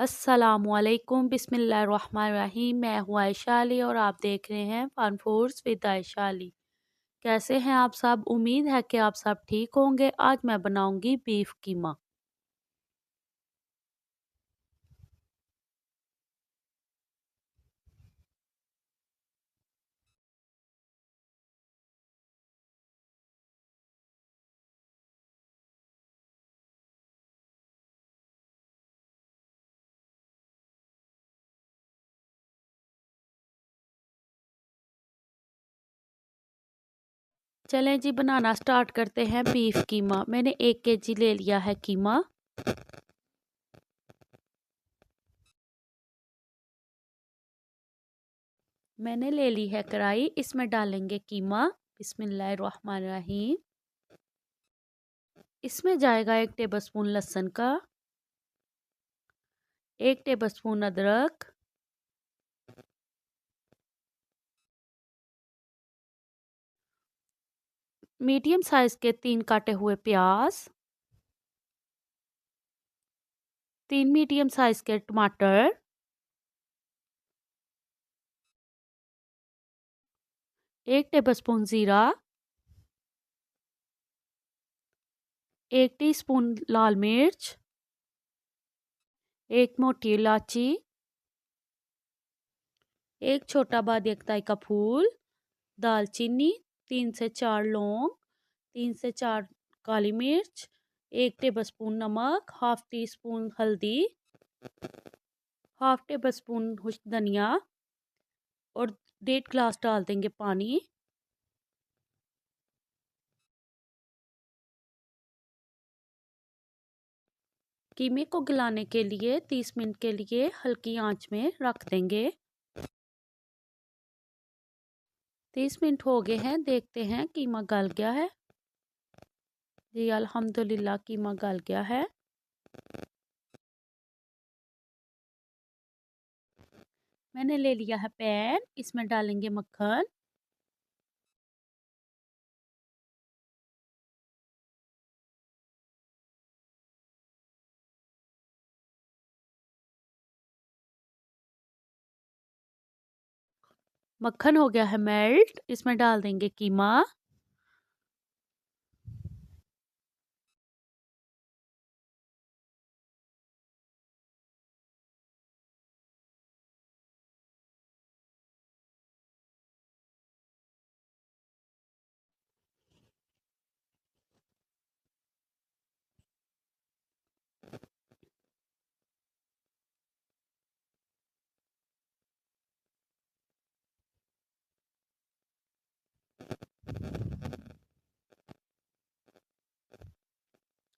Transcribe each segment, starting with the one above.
अस्सलामुअलैकुम बिस्मिल्लाहिर्रहमानिर्रहीम। मैं हूँ आयशा अली और आप देख रहे हैं fun foods with Ayesha Ali. कैसे हैं आप सब? उम्मीद है कि आप सब ठीक होंगे। आज मैं बनाऊंगी बीफ कीमा। चलें जी, बनाना स्टार्ट करते हैं बीफ कीमा। मैंने 1 kg ले लिया है कीमा। मैंने ले ली है कढ़ाई, इसमें डालेंगे कीमा। बिस्मिल्लाहिर्रहमानिर्रहीम। इसमें जाएगा 1 टेबलस्पून लहसुन का, 1 टेबलस्पून अदरक, मीडियम साइज के 3 काटे हुए प्याज, 3 मीडियम साइज के टमाटर, 1 टेबलस्पून जीरा, 1 टीस्पून लाल मिर्च, 1 मोटी इलायची, 1 छोटा बादियकताई का फूल, दालचीनी, 3 से 4 लौंग, 3 से 4 काली मिर्च, 1 टेबलस्पून नमक, हाफ टी स्पून हल्दी, हाफ टेबलस्पून धनिया और 1.5 गिलास डाल देंगे पानी। कीमे को गलाने के लिए 30 मिनट के लिए हल्की आंच में रख देंगे। 30 मिनट हो गए हैं, देखते हैं कीमा गल गया है। जी अल्हम्दुलिल्लाह कीमा गल गया है। मैंने ले लिया है पैन, इसमें डालेंगे मक्खन। मक्खन हो गया है मेल्ट, इसमें डाल देंगे कीमा।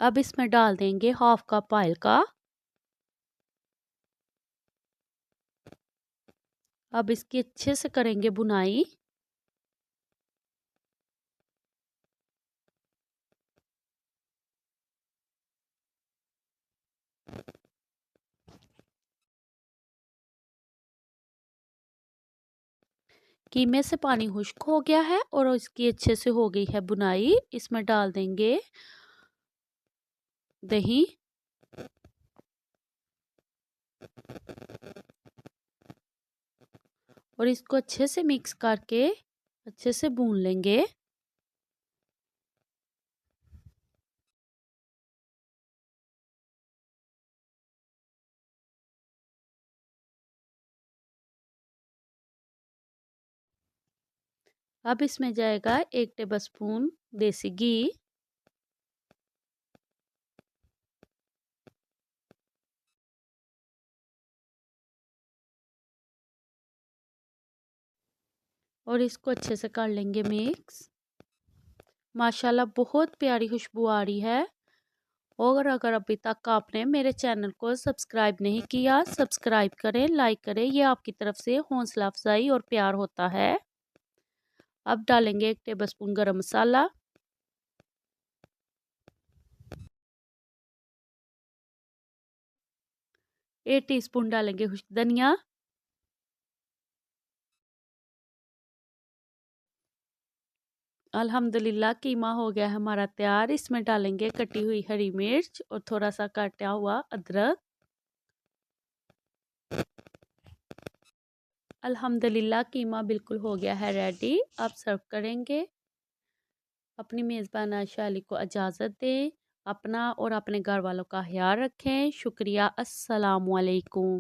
अब इसमें डाल देंगे हाफ कप ऑयल का। अब इसकी अच्छे से करेंगे बुनाई। कीमे से पानी खुश्क हो गया है और इसकी अच्छे से हो गई है बुनाई। इसमें डाल देंगे दही, और इसको अच्छे से मिक्स करके अच्छे से भून लेंगे। अब इसमें जाएगा 1 टेबलस्पून देसी घी, और इसको अच्छे से कर लेंगे मिक्स। माशाल्लाह बहुत प्यारी खुशबू आ रही है। और अगर अभी तक आपने मेरे चैनल को सब्सक्राइब नहीं किया, सब्सक्राइब करें, लाइक करें, ये आपकी तरफ से हौसला अफजाई और प्यार होता है। अब डालेंगे 1 टेबलस्पून गरम मसाला, 1 टीस्पून डालेंगे खुश्क धनिया, अल्हम्दुलिल्लाह कीमा हो गया है हमारा तैयार। इसमें डालेंगे कटी हुई हरी मिर्च और थोड़ा सा काटा हुआ अदरक। अल्हम्दुलिल्लाह कीमा बिल्कुल हो गया है रेडी। अब सर्व करेंगे। अपनी मेज़बान आयशा अली को इजाज़त दें। अपना और अपने घर वालों का ख्याल रखें। शुक्रिया। अस्सलामुअलैकुम।